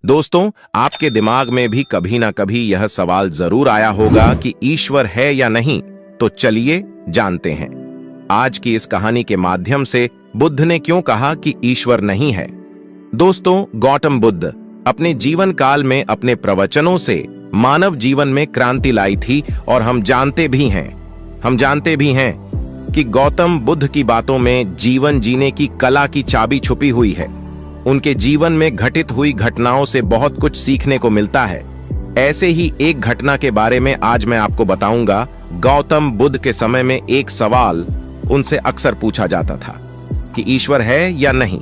दोस्तों, आपके दिमाग में भी कभी ना कभी यह सवाल जरूर आया होगा कि ईश्वर है या नहीं। तो चलिए जानते हैं। आज की इस कहानी के माध्यम से बुद्ध ने क्यों कहा कि ईश्वर नहीं है। दोस्तों, गौतम बुद्ध अपने जीवन काल में अपने प्रवचनों से मानव जीवन में क्रांति लाई थी और हम जानते भी हैं कि गौतम बुद्ध की बातों में जीवन जीने की कला की चाबी छुपी हुई है। उनके जीवन में घटित हुई घटनाओं से बहुत कुछ सीखने को मिलता है। ऐसे ही एक घटना के बारे में आज मैं आपको बताऊंगा। गौतम बुद्ध के समय में एक सवाल उनसे अक्सर पूछा जाता था कि ईश्वर है या नहीं,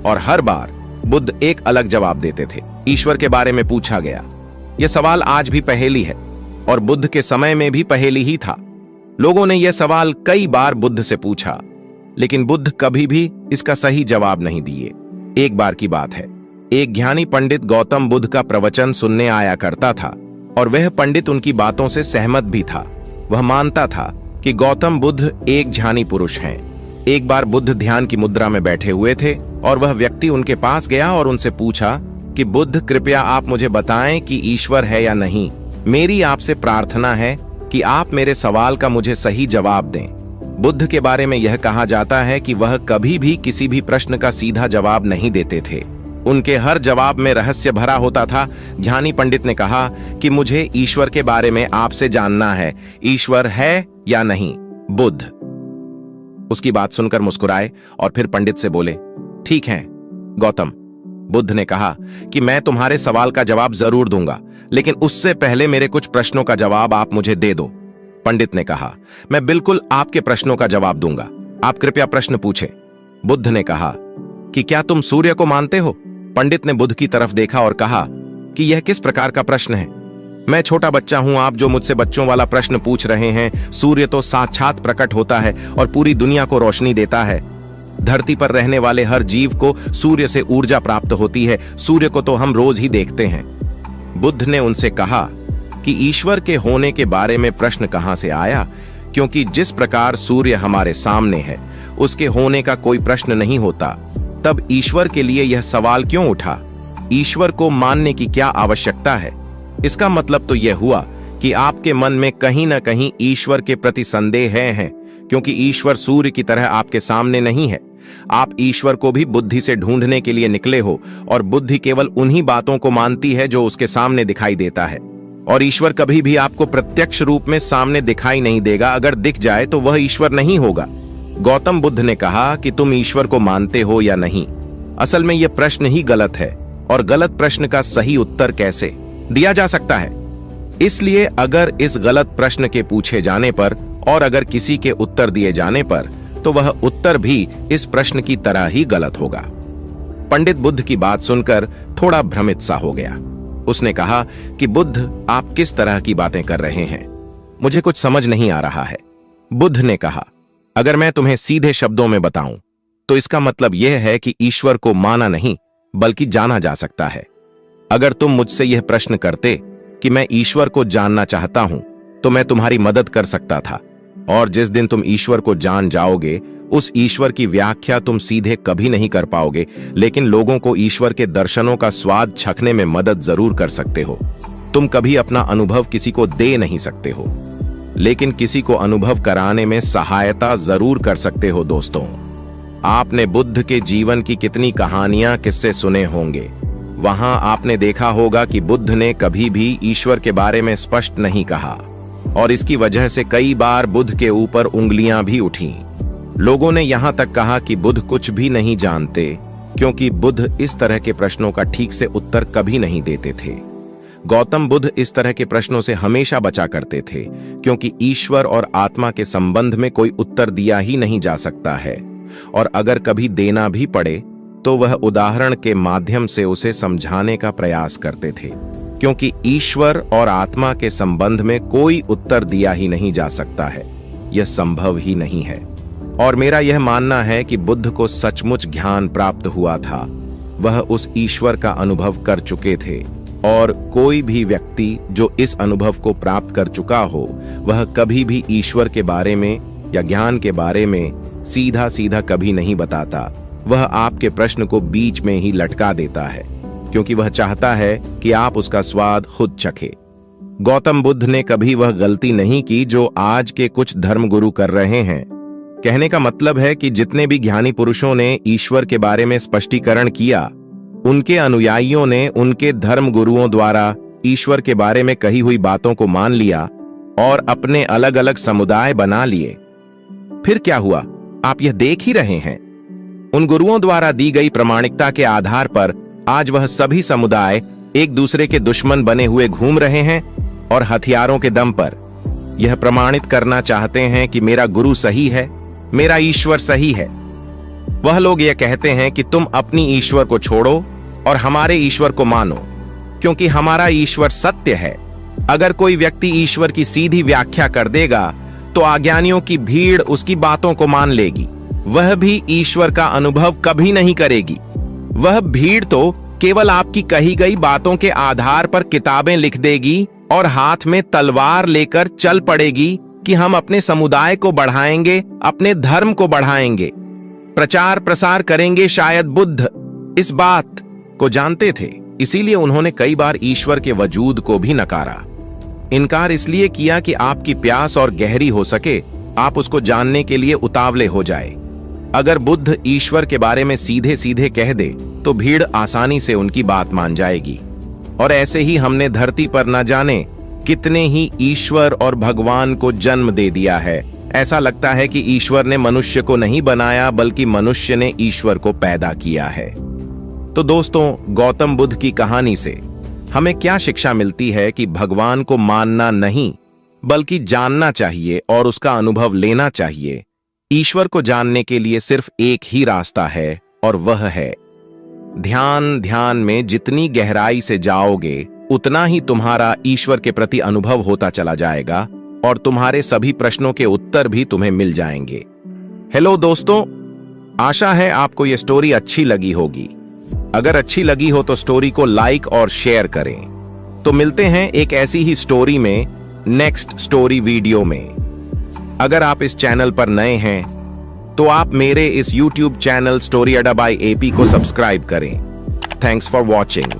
और हर बार बुद्ध एक अलग जवाब देते थे। ईश्वर के बारे में पूछा गया यह सवाल आज भी पहेली है और बुद्ध के समय में भी पहेली ही था। लोगों ने यह सवाल कई बार बुद्ध से पूछा, लेकिन बुद्ध कभी भी इसका सही जवाब नहीं दिए। एक बार की बात है, एक ज्ञानी पंडित गौतम बुद्ध का प्रवचन सुनने आया करता था और वह पंडित उनकी बातों से सहमत भी था। वह मानता था कि गौतम बुद्ध एक ज्ञानी पुरुष हैं। एक बार बुद्ध ध्यान की मुद्रा में बैठे हुए थे और वह व्यक्ति उनके पास गया और उनसे पूछा कि बुद्ध, कृपया आप मुझे बताएं कि ईश्वर है या नहीं। मेरी आपसे प्रार्थना है कि आप मेरे सवाल का मुझे सही जवाब दें। बुद्ध के बारे में यह कहा जाता है कि वह कभी भी किसी भी प्रश्न का सीधा जवाब नहीं देते थे। उनके हर जवाब में रहस्य भरा होता था। ज्ञानी पंडित ने कहा कि मुझे ईश्वर के बारे में आपसे जानना है। ईश्वर है या नहीं? बुद्ध उसकी बात सुनकर मुस्कुराए और फिर पंडित से बोले, ठीक है गौतम। बुद्ध ने कहा कि मैं तुम्हारे सवाल का जवाब जरूर दूंगा, लेकिन उससे पहले मेरे कुछ प्रश्नों का जवाब आप मुझे दे दो। पंडित ने कहा, मैं बिल्कुल आपके प्रश्नों का जवाब दूंगा, आप कृपया प्रश्न पूछें। बुद्ध ने कहा कि क्या तुम सूर्य को मानते हो? पंडित ने बुद्ध की तरफ देखा और कहा कि यह किस प्रकार का प्रश्न है? मैं छोटा बच्चा हूं, आप जो मुझसे बच्चों वाला प्रश्न पूछ रहे हैं। सूर्य तो साक्षात प्रकट होता है और पूरी दुनिया को रोशनी देता है। धरती पर रहने वाले हर जीव को सूर्य से ऊर्जा प्राप्त होती है। सूर्य को तो हम रोज ही देखते हैं। बुद्ध ने उनसे कहा कि ईश्वर के होने के बारे में प्रश्न कहां से आया, क्योंकि जिस प्रकार सूर्य हमारे सामने है उसके होने का कोई प्रश्न नहीं होता। तब ईश्वर के लिए यह सवाल क्यों उठा? ईश्वर को मानने की क्या आवश्यकता है? इसका मतलब तो यह हुआ कि आपके मन में कहीं ना कहीं ईश्वर के प्रति संदेह है, क्योंकि ईश्वर सूर्य की तरह आपके सामने नहीं है। आप ईश्वर को भी बुद्धि से ढूंढने के लिए निकले हो और बुद्धि केवल उन्हीं बातों को मानती है जो उसके सामने दिखाई देता है, और ईश्वर कभी भी आपको प्रत्यक्ष रूप में सामने दिखाई नहीं देगा। अगर दिख जाए तो वह ईश्वर नहीं होगा। गौतम बुद्ध ने कहा कि तुम ईश्वर को मानते हो या नहीं। असल में यह प्रश्न ही गलत है, और गलत प्रश्न का सही उत्तर कैसे दिया जा सकता है? इसलिए अगर इस गलत प्रश्न के पूछे जाने पर और अगर किसी के उत्तर दिए जाने पर, तो वह उत्तर भी इस प्रश्न की तरह ही गलत होगा। पंडित बुद्ध की बात सुनकर थोड़ा भ्रमित सा हो गया। उसने कहा कि बुद्ध, आप किस तरह की बातें कर रहे हैं? मुझे कुछ समझ नहीं आ रहा है। बुद्ध ने कहा, अगर मैं तुम्हें सीधे शब्दों में बताऊं तो इसका मतलब यह है कि ईश्वर को माना नहीं बल्कि जाना जा सकता है। अगर तुम मुझसे यह प्रश्न करते कि मैं ईश्वर को जानना चाहता हूं, तो मैं तुम्हारी मदद कर सकता था, और जिस दिन तुम ईश्वर को जान जाओगे उस ईश्वर की व्याख्या तुम सीधे कभी नहीं कर पाओगे, लेकिन लोगों को ईश्वर के दर्शनों का स्वाद चखने में मदद जरूर कर सकते हो। तुम कभी अपना अनुभव किसी को दे नहीं सकते हो, लेकिन किसी को अनुभव कराने में सहायता जरूर कर सकते हो। दोस्तों, आपने बुद्ध के जीवन की कितनी कहानियां, किस्से सुने होंगे। वहां आपने देखा होगा कि बुद्ध ने कभी भी ईश्वर के बारे में स्पष्ट नहीं कहा, और इसकी वजह से कई बार बुद्ध के ऊपर उंगलियां भी उठी। लोगों ने यहां तक कहा कि बुद्ध कुछ भी नहीं जानते, क्योंकि बुद्ध इस तरह के प्रश्नों का ठीक से उत्तर कभी नहीं देते थे। गौतम बुद्ध इस तरह के प्रश्नों से हमेशा बचा करते थे, क्योंकि ईश्वर और आत्मा के संबंध में कोई उत्तर दिया ही नहीं जा सकता है, और अगर कभी देना भी पड़े तो वह उदाहरण के माध्यम से उसे समझाने का प्रयास करते थे, क्योंकि ईश्वर और आत्मा के संबंध में कोई उत्तर दिया ही नहीं जा सकता है। यह संभव ही नहीं है। और मेरा यह मानना है कि बुद्ध को सचमुच ज्ञान प्राप्त हुआ था। वह उस ईश्वर का अनुभव कर चुके थे, और कोई भी व्यक्ति जो इस अनुभव को प्राप्त कर चुका हो, वह कभी भी ईश्वर के बारे में या ज्ञान के बारे में सीधा सीधा कभी नहीं बताता। वह आपके प्रश्न को बीच में ही लटका देता है। क्योंकि वह चाहता है कि आप उसका स्वाद खुद चखें। गौतम बुद्ध ने कभी वह गलती नहीं की जो आज के कुछ धर्मगुरु कर रहे हैं। कहने का मतलब है कि जितने भी ज्ञानी पुरुषों ने ईश्वर के बारे में स्पष्टीकरण किया, उनके अनुयायियों ने उनके धर्मगुरुओं द्वारा ईश्वर के बारे में कही हुई बातों को मान लिया और अपने अलग अलग समुदाय बना लिए। फिर क्या हुआ, आप यह देख ही रहे हैं। उन गुरुओं द्वारा दी गई प्रामाणिकता के आधार पर आज वह सभी समुदाय एक दूसरे के दुश्मन बने हुए घूम रहे हैं और हथियारों के दम पर यह प्रमाणित करना चाहते हैं कि मेरा गुरु सही है, मेरा ईश्वर सही है। वह लोग यह कहते हैं कि तुम अपनी ईश्वर को छोड़ो और हमारे ईश्वर को मानो, क्योंकि हमारा ईश्वर सत्य है। अगर कोई व्यक्ति ईश्वर की सीधी व्याख्या कर देगा तो अज्ञानियों की भीड़ उसकी बातों को मान लेगी। वह भी ईश्वर का अनुभव कभी नहीं करेगी। वह भीड़ तो केवल आपकी कही गई बातों के आधार पर किताबें लिख देगी और हाथ में तलवार लेकर चल पड़ेगी कि हम अपने समुदाय को बढ़ाएंगे, अपने धर्म को बढ़ाएंगे, प्रचार प्रसार करेंगे। शायद बुद्ध इस बात को जानते थे, इसीलिए उन्होंने कई बार ईश्वर के वजूद को भी नकारा। इनकार इसलिए किया कि आपकी प्यास और गहरी हो सके, आप उसको जानने के लिए उतावले हो जाए। अगर बुद्ध ईश्वर के बारे में सीधे सीधे कह दे तो भीड़ आसानी से उनकी बात मान जाएगी। और ऐसे ही हमने धरती पर न जाने कितने ही ईश्वर और भगवान को जन्म दे दिया है। ऐसा लगता है कि ईश्वर ने मनुष्य को नहीं बनाया, बल्कि मनुष्य ने ईश्वर को पैदा किया है। तो दोस्तों, गौतम बुद्ध की कहानी से हमें क्या शिक्षा मिलती है कि भगवान को मानना नहीं, बल्कि जानना चाहिए और उसका अनुभव लेना चाहिए। ईश्वर को जानने के लिए सिर्फ एक ही रास्ता है और वह है ध्यान। ध्यान में जितनी गहराई से जाओगे, उतना ही तुम्हारा ईश्वर के प्रति अनुभव होता चला जाएगा और तुम्हारे सभी प्रश्नों के उत्तर भी तुम्हें मिल जाएंगे। हेलो दोस्तों, आशा है आपको यह स्टोरी अच्छी लगी होगी। अगर अच्छी लगी हो तो स्टोरी को लाइक और शेयर करें। तो मिलते हैं एक ऐसी ही स्टोरी में नेक्स्ट स्टोरी वीडियो में। अगर आप इस चैनल पर नए हैं तो आप मेरे इस YouTube चैनल स्टोरी अड्डा बाय AP को सब्सक्राइब करें। Thanks for watching.